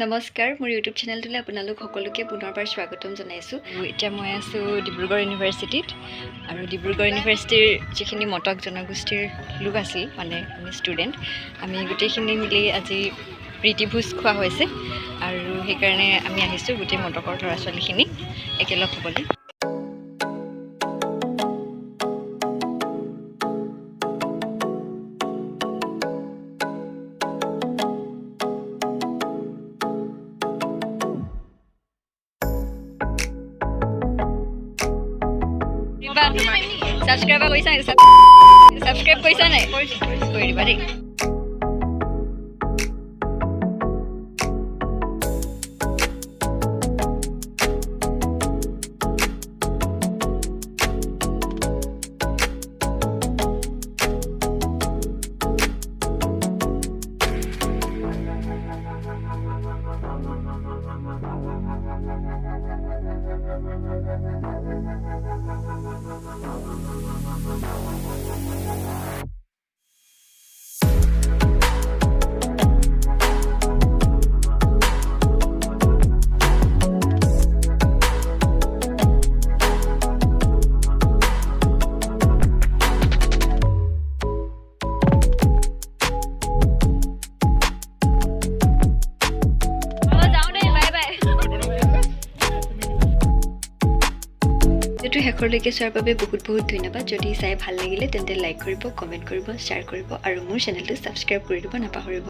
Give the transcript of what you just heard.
নমস্কাৰ মোৰ ইউটিউব চেনেলটোলৈ আপোনালোক সকলোকে পুনৰবাৰ স্বাগতম জনাইছোঁ। এতিয়া মই আছোঁ ডিব্ৰুগড় ইউনিভাৰ্চিটিত আৰু ডিব্ৰুগড় ইউনিভাৰ্চিটিৰ যিখিনি মটক জনগোষ্ঠীৰ লোক আছিল মানে আমি ষ্টুডেণ্ট আমি গোটেইখিনি মিলি আজি প্ৰীতিভোজ খোৱা হৈছে আৰু সেইকাৰণে আমি আহিছোঁ গোটেই মটকৰ ল'ৰা ছোৱালীখিনি একেলগ হ'বলৈ। সাবস্ক্ৰাইব কইছা নাই সাবস্ক্ৰাইব কইছা নাই কৰি দিবা দেই। শেষলৈকে চোৱাৰ বাবে বহুত ধন্যবাদ। যদি চাই ভাল লাগিলে তেন্তে লাইক কৰিব, কমেণ্ট কৰিব, শ্বেয়াৰ কৰিব আৰু মোৰ চেনেলটো ছাবস্ক্ৰাইব কৰি দিব নাপাহৰিব।